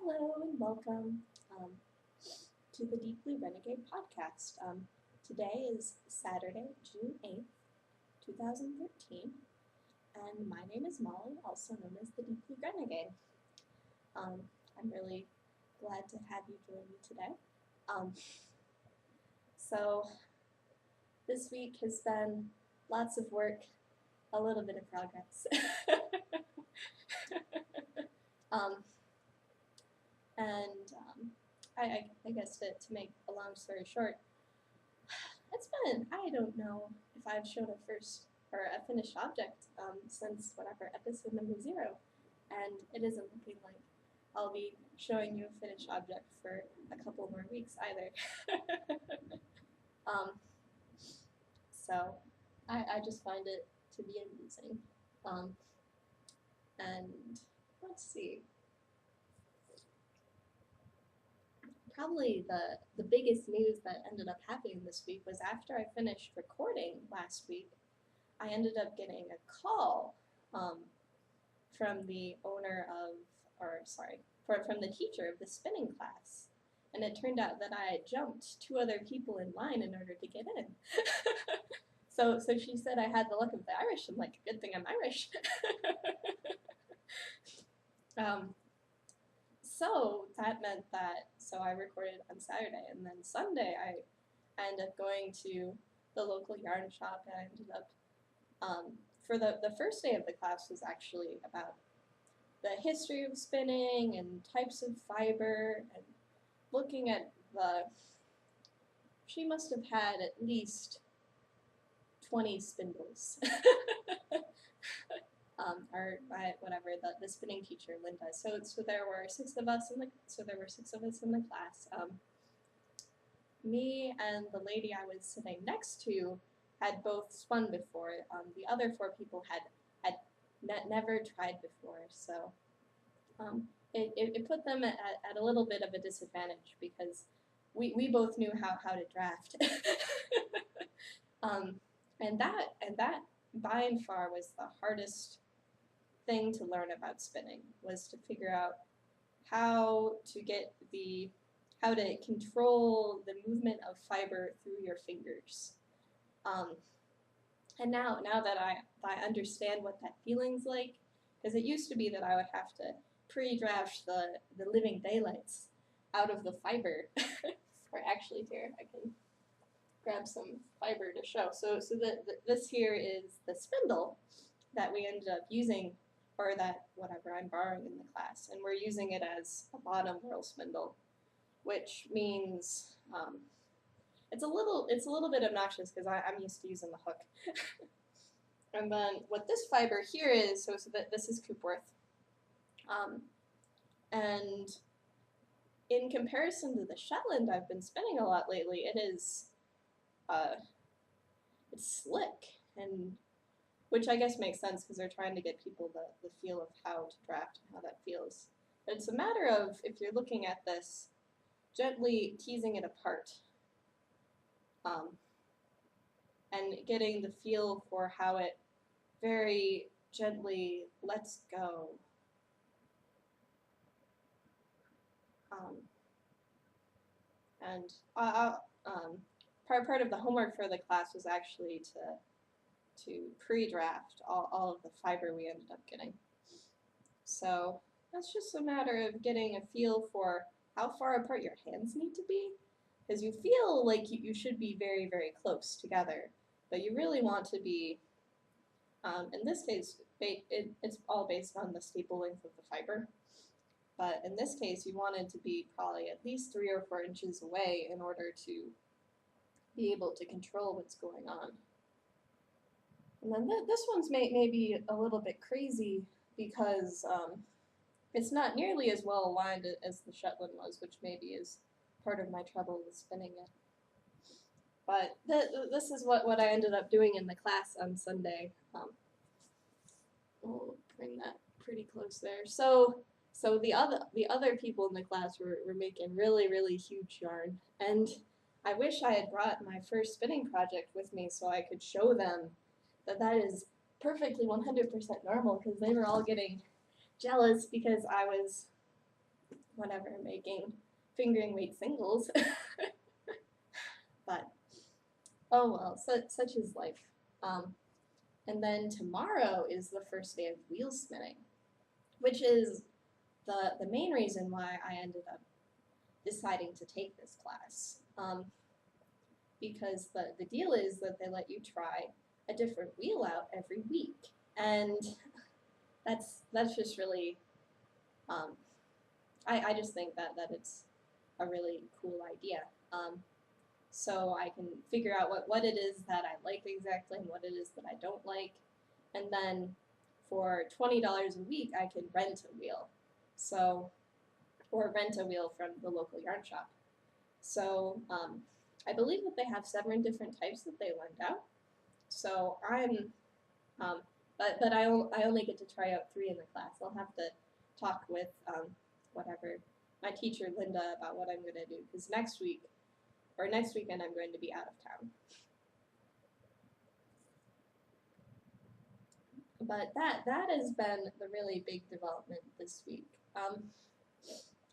Hello and welcome to the Deep Blue Renegade podcast. Today is Saturday, June 8th, 2013, and my name is Molly, also known as the Deep Blue Renegade. I'm really glad to have you join me today. So this week has been lots of work, a little bit of progress. I guess to make a long story short, it's been, I don't know if I've shown a finished object since whatever, episode number 0, and it isn't looking like I'll be showing you a finished object for a couple more weeks either. So I just find it to be amusing. And let's see. Probably the biggest news that ended up happening this week was after I finished recording last week, I ended up getting a call from the from the teacher of the spinning class. And it turned out that I had jumped 2 other people in line in order to get in. So she said I had the luck of the Irish. I'm like, good thing I'm Irish. So that meant that, I recorded on Saturday, and then Sunday I ended up going to the local yarn shop, and I ended up, for the first day of the class was actually about the history of spinning and types of fiber, and looking at she must have had at least 20 spindles. The spinning teacher, Linda. So there were 6 of us in the class. Me and the lady I was sitting next to had both spun before. The other 4 people had never tried before. So it put them at a little bit of a disadvantage because we both knew how to draft. And that by and far was the hardest thing to learn about spinning, was to figure out how to control the movement of fiber through your fingers. And now that I understand what that feeling's like, because it used to be that I would have to pre-draft the living daylights out of the fiber. Or actually, here I can grab some fiber to show. So this here is the spindle that we ended up using, or that whatever I'm borrowing in the class, and we're using it as a bottom whirl spindle, which means it's a little bit obnoxious because I'm used to using the hook. And then what this fiber here is, so that this is Coopworth, and in comparison to the Shetland I've been spinning a lot lately, it's slick, and which I guess makes sense because they're trying to get people the feel of how to draft and how that feels. But it's a matter of, if you're looking at this, gently teasing it apart, and getting the feel for how it very gently lets go. Part of the homework for the class was actually to pre-draft all of the fiber we ended up getting. So that's just a matter of getting a feel for how far apart your hands need to be, because you feel like you should be very, very close together, but you really want to be, in this case, it's all based on the staple length of the fiber, but in this case you wanted to be probably at least 3 or 4 inches away in order to be able to control what's going on. And then this one's maybe a little bit crazy because it's not nearly as well aligned as the Shetland was, which maybe is part of my trouble with spinning it. But this is what I ended up doing in the class on Sunday. We'll bring that pretty close there. So the other people in the class were making really, really huge yarn, and I wish I had brought my first spinning project with me so I could show them that is perfectly 100% normal, because they were all getting jealous because I was whatever, making fingering weight singles. But, oh well, such is life. And then tomorrow is the first day of wheel spinning, which is the main reason why I ended up deciding to take this class. Because the deal is that they let you try a different wheel out every week. And that's just really, I just think that it's a really cool idea. So I can figure out what it is that I like exactly and what it is that I don't like. And then for $20 a week, I can rent a wheel. So, or rent a wheel from the local yarn shop. So I believe that they have 7 different types that they lend out. So I'm, but I only get to try out 3 in the class. I'll have to talk with my teacher Linda about what I'm going to do, because next weekend I'm going to be out of town. But that has been the really big development this week.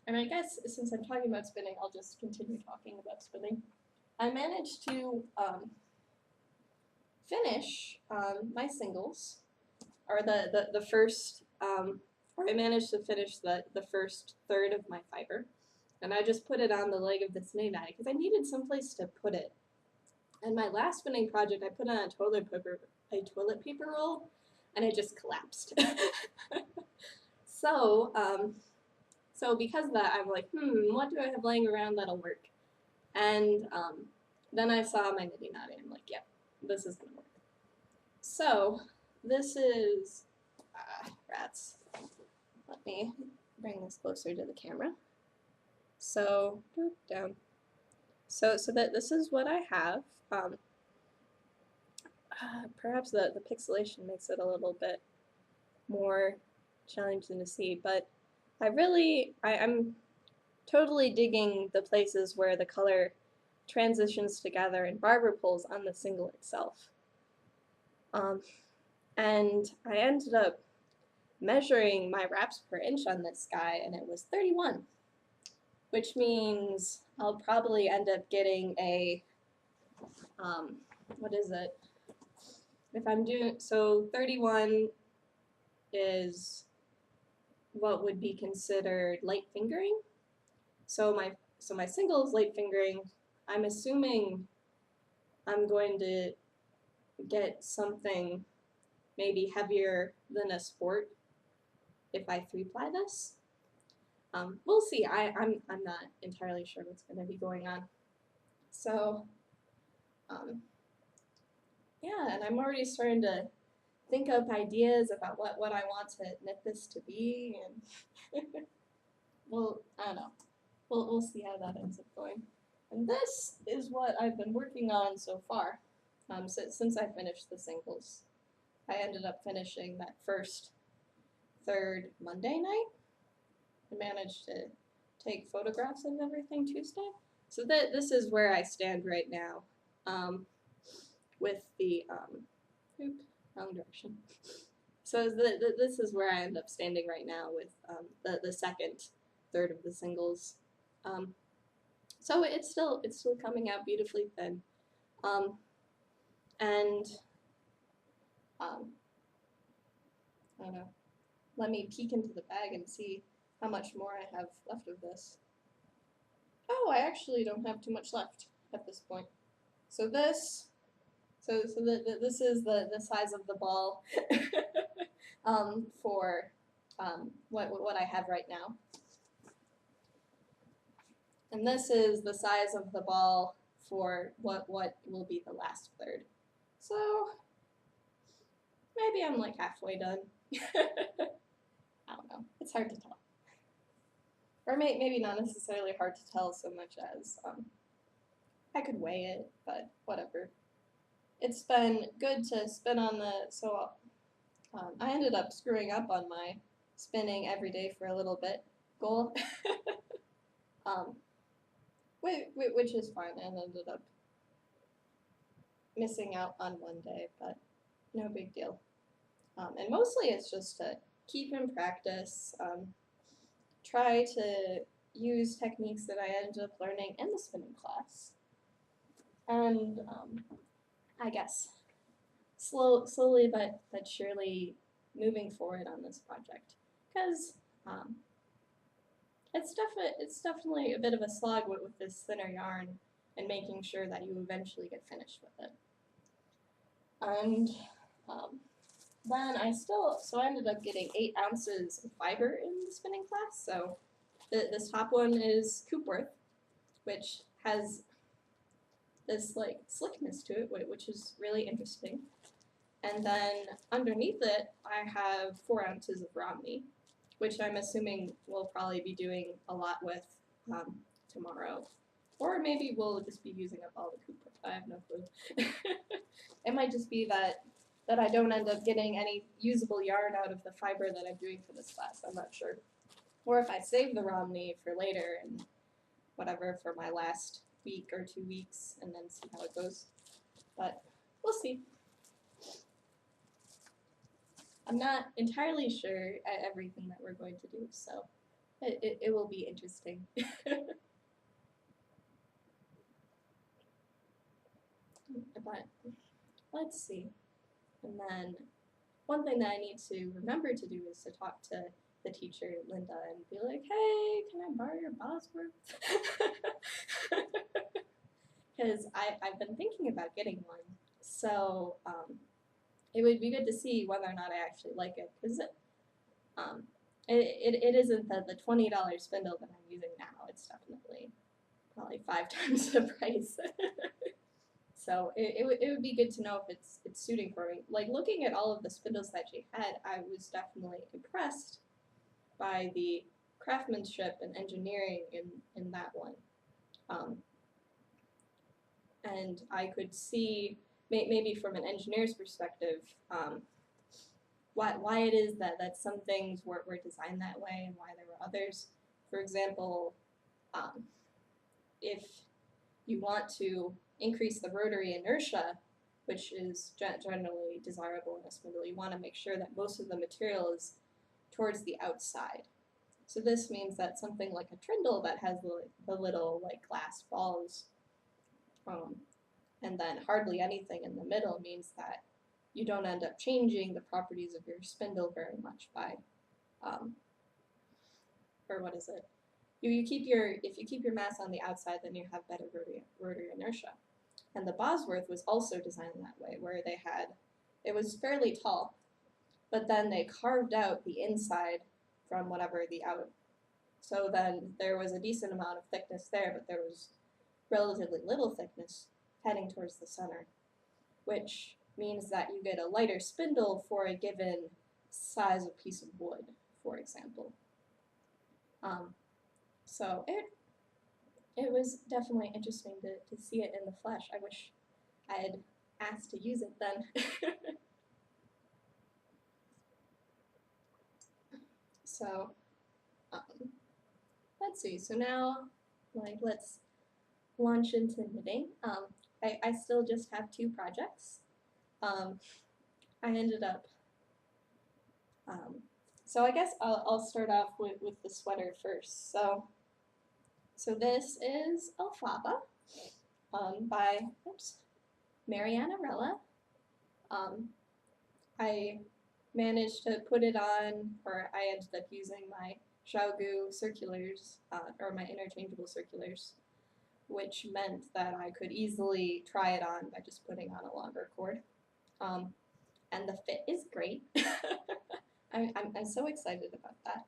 And I guess since I'm talking about spinning, I'll just continue talking about spinning. I managed to finish my singles, or the first, or I managed to finish the first third of my fiber. And I just put it on the leg of the spinning die because I needed someplace to put it. And my last spinning project, I put on a toilet paper roll, and it just collapsed. So because of that, I'm like, what do I have laying around that'll work? And then I saw my niddy noddy, and I'm like, yep, this is gonna work. So this is rats. Let me bring this closer to the camera. So down. So that this is what I have. Perhaps the pixelation makes it a little bit more challenging to see, but I'm totally digging the places where the color transitions together and barber pulls on the single itself. And I ended up measuring my wraps per inch on this guy, and it was 31, which means I'll probably end up getting a, what is it? If I'm doing, so 31 is what would be considered light fingering. So my single is light fingering. I'm assuming I'm going to get something maybe heavier than a sport if I 3-ply this. We'll see. I'm not entirely sure what's going to be going on. So yeah, and I'm already starting to think of ideas about what I want to knit this to be, and well, I don't know. We'll see how that ends up going. And this is what I've been working on so far. Since I finished the singles, I ended up finishing that first third Monday night. I managed to take photographs of everything Tuesday. So this is where I stand right now, with the wrong direction. So this is where I end up standing right now with the second third of the singles. So it's still coming out beautifully thin, and I don't know. Let me peek into the bag and see how much more I have left of this. Oh, I actually don't have too much left at this point. So this, this is the size of the ball for what I have right now. And this is the size of the ball for what will be the last third. So maybe I'm like halfway done. I don't know. It's hard to tell. Or maybe not necessarily hard to tell so much as I could weigh it, but whatever. It's been good to spin on the, so I ended up screwing up on my spinning every day for a little bit goal. Which is fine, and ended up missing out on one day, but no big deal. And mostly it's just to keep in practice, try to use techniques that I ended up learning in the spinning class. And I guess slowly but surely moving forward on this project, because it's definitely a bit of a slog with this thinner yarn and making sure that you eventually get finished with it. And then I ended up getting 8 ounces of fiber in the spinning class. So this top one is Coopworth, which has this like slickness to it, which is really interesting. And then underneath it, I have 4 ounces of Romney, which I'm assuming we'll probably be doing a lot with tomorrow. Or maybe we'll just be using up all the Coopworth. I have no clue. It might just be that I don't end up getting any usable yarn out of the fiber that I'm doing for this class. I'm not sure. Or if I save the Romney for later and whatever for my last week or 2 weeks and then see how it goes. But we'll see. I'm not entirely sure at everything that we're going to do, so it will be interesting. But let's see. And then one thing that I need to remember to do is to talk to the teacher, Linda, and be like, hey, can I borrow your Bosworth? Because I've been thinking about getting one. So it would be good to see whether or not I actually like it, because it isn't the $20 spindle that I'm using now. It's definitely probably 5 times the price. So it would be good to know if it's suiting for me. Like, looking at all of the spindles that she had, I was definitely impressed by the craftsmanship and engineering in that one. And I could see, maybe from an engineer's perspective, why it is that some things were designed that way and why there were others. For example, if you want to increase the rotary inertia, which is generally desirable in a spindle, you want to make sure that most of the material is towards the outside. So this means that something like a trindle that has the little like glass balls, and then hardly anything in the middle, means that you don't end up changing the properties of your spindle very much by, or what is it? If you keep your mass on the outside, then you have better rotary inertia. And the Bosworth was also designed that way, where it was fairly tall, but then they carved out the inside from whatever the out. So then there was a decent amount of thickness there, but there was relatively little thickness heading towards the center, which means that you get a lighter spindle for a given size of piece of wood, for example. So it was definitely interesting to see it in the flesh. I wish I had asked to use it then. So let's see. So now, let's launch into knitting. I still just have 2 projects. I ended up. So I guess I'll start off with the sweater first. So this is Elphaba by Marianarella. I managed to put it on, or I ended up using my Xiaogu circulars, or my interchangeable circulars, which meant that I could easily try it on by just putting on a longer cord. And the fit is great. I'm so excited about that.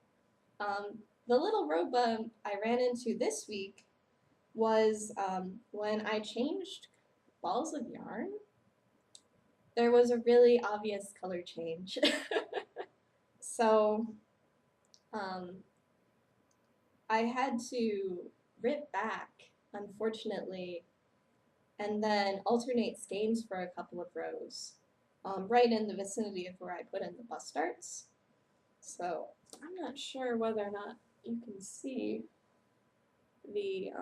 The little road bump I ran into this week was when I changed balls of yarn. There was a really obvious color change. So I had to rip back, unfortunately, and then alternate skeins for a couple of rows, right in the vicinity of where I put in the bust darts. So I'm not sure whether or not you can see the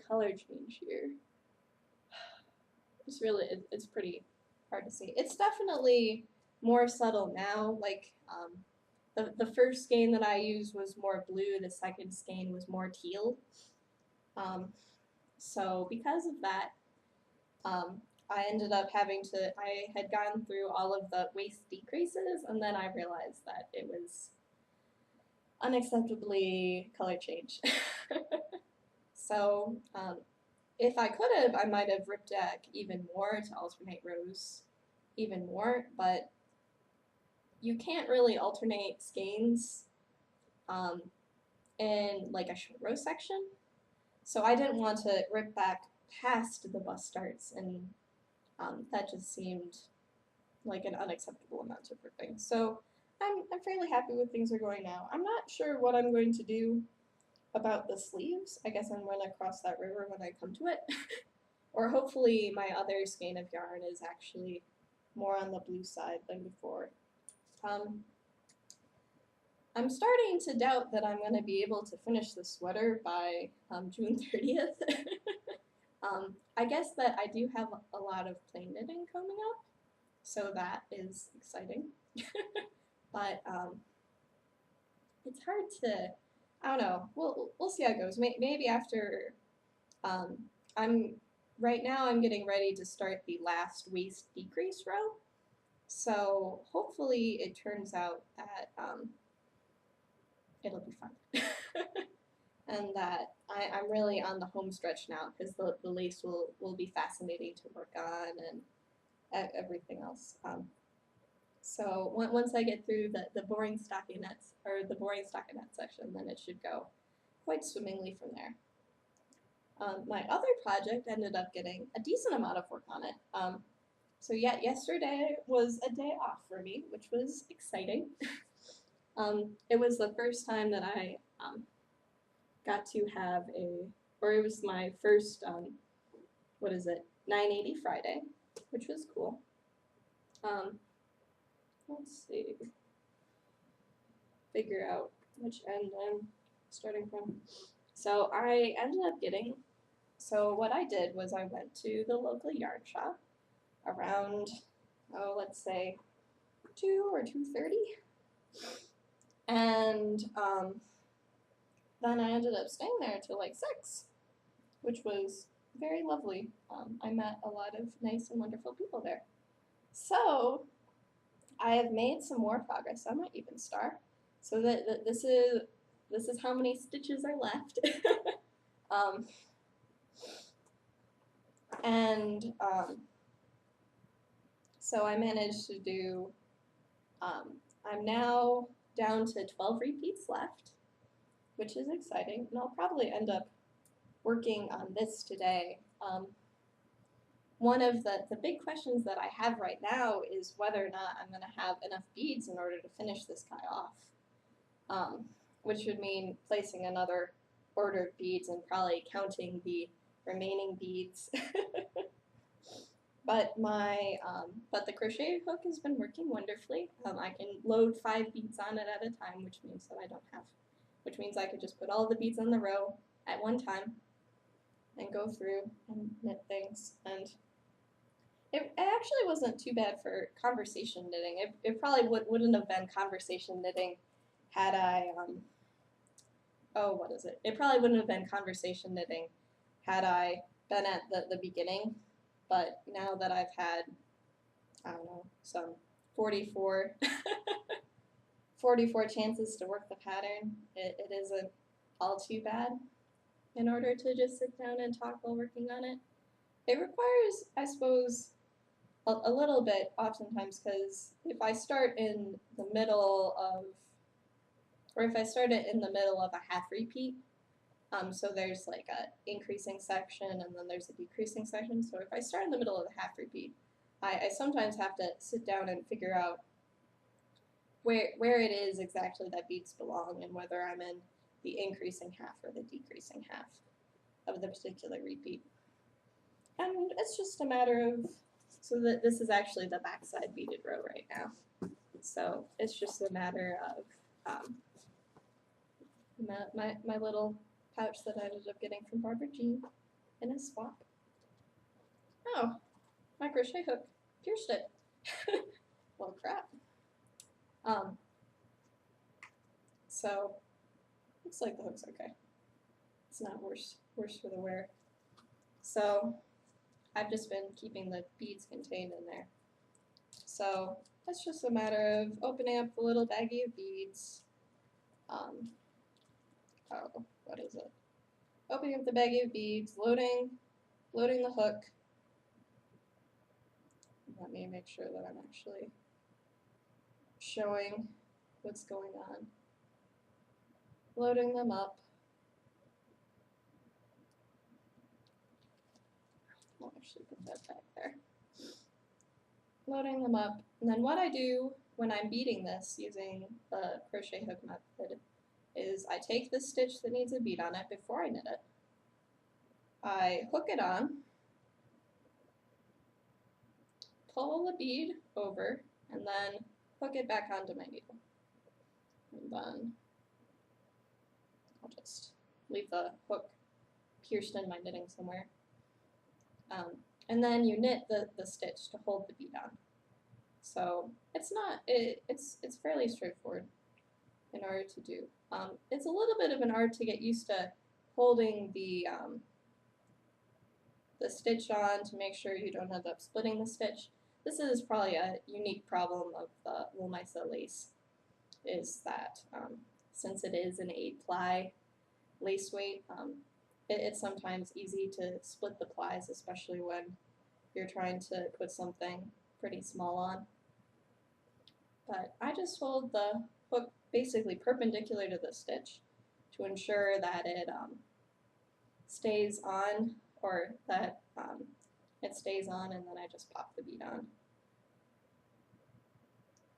color change here. It's pretty hard to see. It's definitely more subtle now. Like the first skein that I used was more blue, the second skein was more teal. So because of that, I ended up having to, I had gone through all of the waist decreases, and then I realized that it was unacceptably color change. So if I could have, I might have ripped back even more to alternate rows even more, but you can't really alternate skeins in like a short row section. So I didn't want to rip back past the bust starts, and that just seemed like an unacceptable amount of ripping. So I'm fairly happy with things are going now. I'm not sure what I'm going to do about the sleeves. I guess I'm going to cross that river when I come to it. Or hopefully my other skein of yarn is actually more on the blue side than before. I'm starting to doubt that I'm going to be able to finish the sweater by June 30th. I guess that I do have a lot of plain knitting coming up, so that is exciting. But it's hard to, I don't know, we'll see how it goes. Maybe after, right now I'm getting ready to start the last waist decrease row, so hopefully it turns out that it'll be fun. And that I'm really on the home stretch now, because the lace will be fascinating to work on and everything else. So once I get through the boring stockinette, or the boring stockinette section, then it should go quite swimmingly from there. My other project ended up getting a decent amount of work on it. So yeah, yesterday was a day off for me, which was exciting. It was the first time that I got to have or it was my first, 980 Friday, which was cool. Let's see, figure out which end I'm starting from. So I ended up getting, so what I did was I went to the local yarn shop around, let's say 2 or 2:30, and then I ended up staying there till like 6, which was very lovely. I met a lot of nice and wonderful people there. So I have made some more progress on my Evenstar. So that this is how many stitches are left. So I managed to do, I'm now down to 12 repeats left, which is exciting, and I'll probably end up working on this today. One of the big questions that I have right now is whether or not I'm going to have enough beads in order to finish this guy off, which would mean placing another order of beads and probably counting the remaining beads. But but the crochet hook has been working wonderfully. I can load 5 beads on it at a time, which means that which means I could just put all the beads on the row at one time and go through and knit things. And it actually wasn't too bad for conversation knitting. It probably wouldn't have been conversation knitting had I, It probably wouldn't have been conversation knitting had I been at the beginning. But now that I've had, I don't know, some 44 chances to work the pattern, it isn't all too bad in order to just sit down and talk while working on it. It requires, I suppose, a little bit oftentimes, because if I start in the middle of, or if I start it in the middle of a half repeat, so there's like a increasing section and then there's a decreasing section. So if I start in the middle of the half repeat, I sometimes have to sit down and figure out where it is exactly that beads belong and whether I'm in the increasing half or the decreasing half of the particular repeat. And it's just a matter of, so that this is actually the backside beaded row right now. So it's just a matter of my little pouch that I ended up getting from Barbara Jean in a swap. Oh, my crochet hook pierced it. Well, crap. So looks like the hook's okay. It's not worse for the wear. So I've just been keeping the beads contained in there. So that's just a matter of opening up the little baggie of beads. What is it? Opening up the baggie of beads, loading the hook. Let me make sure that I'm actually showing what's going on. Loading them up. I'll actually put that back there. Loading them up, and then what I do when I'm beading this using the crochet hook method is I take the stitch that needs a bead on it before I knit it. I hook it on, pull the bead over, and then hook it back onto my needle. And then I'll just leave the hook pierced in my knitting somewhere. And then you knit the stitch to hold the bead on. So it's fairly straightforward in order to do. It's a little bit of an art to get used to holding the stitch on to make sure you don't end up splitting the stitch. This is probably a unique problem of the Wool-Misa lace, is that since it is an 8-ply lace weight, it's sometimes easy to split the plies, especially when you're trying to put something pretty small on. But I just hold the hook basically perpendicular to the stitch to ensure that it stays on, or that it stays on, and then I just pop the bead on.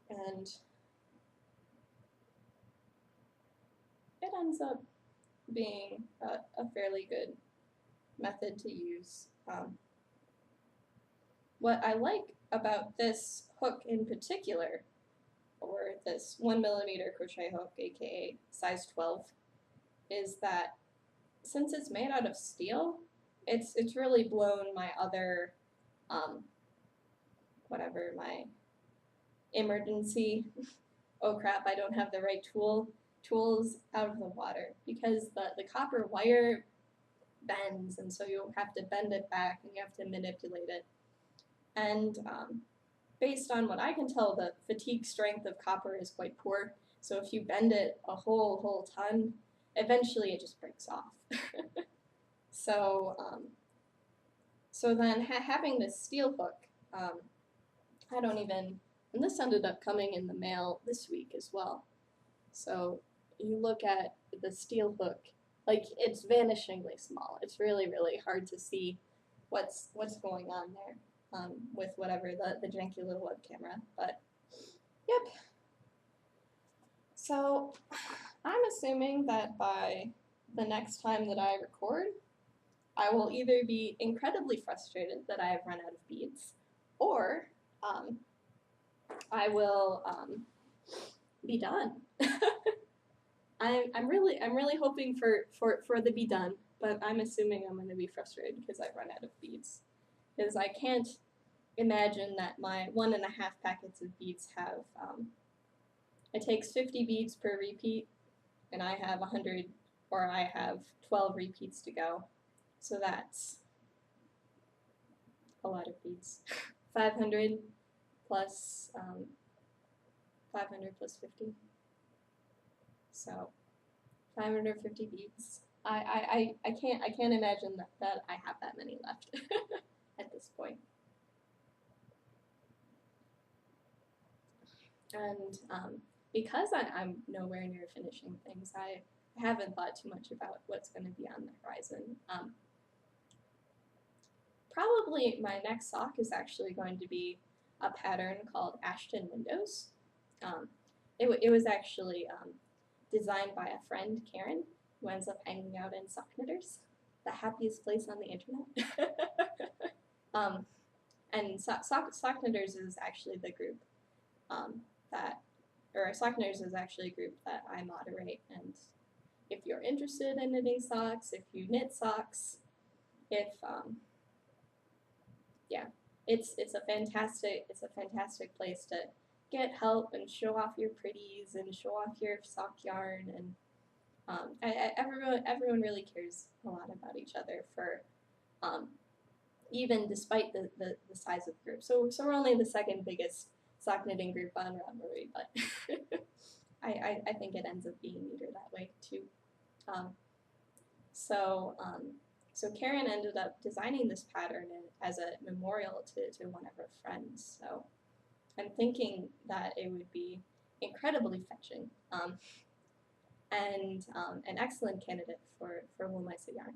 And it ends up being a fairly good method to use. What I like about this hook in particular, or this 1mm crochet hook, aka size 12, is that since it's made out of steel, it's really blown my other, my emergency, oh crap, I don't have the right tools out of the water, because the copper wire bends, and so you have to bend it back and you have to manipulate it. And based on what I can tell, the fatigue strength of copper is quite poor, so if you bend it a whole ton, eventually it just breaks off. So then having this steel hook, and this ended up coming in the mail this week as well. So you look at the steel hook, like, it's vanishingly small. It's really, really hard to see what's going on there with whatever the janky little web camera. But yep. So I'm assuming that by the next time that I record, I will either be incredibly frustrated that I have run out of beads, or I will be done. I'm really hoping for the be done, but I'm assuming I'm going to be frustrated because I've run out of beads. Because I can't imagine that my 1.5 packets of beads have, it takes 50 beads per repeat, and I have 100, or I have 12 repeats to go. So that's a lot of beads. 500 plus 50. So 550 beads. I can't imagine that I have that many left at this point. And because I'm nowhere near finishing things, I haven't thought too much about what's going to be on the horizon. Probably my next sock is actually going to be a pattern called Ashton Windows. It was actually designed by a friend, Karen, who ends up hanging out in sock knitters, the happiest place on the internet. And sock knitters is actually the group sock knitters is actually a group that I moderate. And if you're interested in knitting socks, if you knit socks, it's a fantastic place to get help and show off your pretties and show off your sock yarn, and everyone really cares a lot about each other for even despite the size of the group. So we're only the second biggest sock knitting group on Ravelry, but I think it ends up being neater that way too. So Karen ended up designing this pattern as a memorial to one of her friends. So I'm thinking that it would be incredibly fetching and an excellent candidate for wool mesa yarn.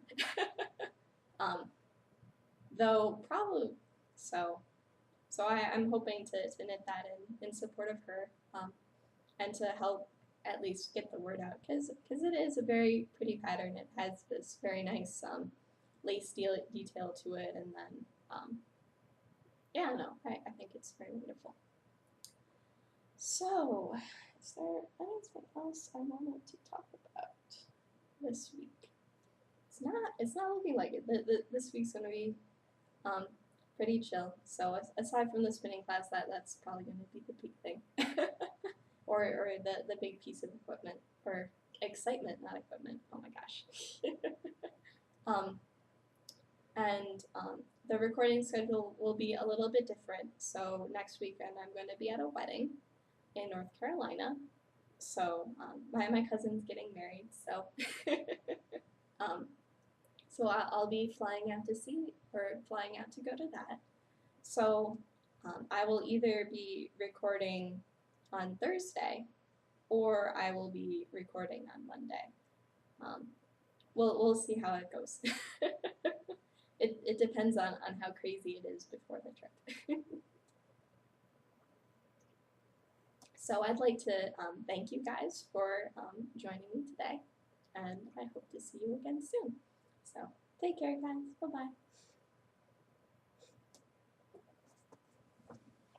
Though probably so I'm hoping to knit that in support of her and to help at least get the word out, because it is a very pretty pattern. It has this very nice lace detail to it, and then yeah, no, I think it's very wonderful. So, is there anything else I wanted to talk about this week? It's not looking like it. This week's gonna be pretty chill. So aside from the spinning class, that's probably gonna be the big thing, or the big piece of equipment, or excitement, not equipment. Oh my gosh. The recording schedule will be a little bit different. So next weekend I'm going to be at a wedding in North Carolina. So my cousin's getting married. So so I'll be flying out to flying out to go to that. So I will either be recording on Thursday, or I will be recording on Monday. We'll see how it goes. It depends on how crazy it is before the trip. So I'd like to thank you guys for joining me today, and I hope to see you again soon. So take care, guys. Bye-bye.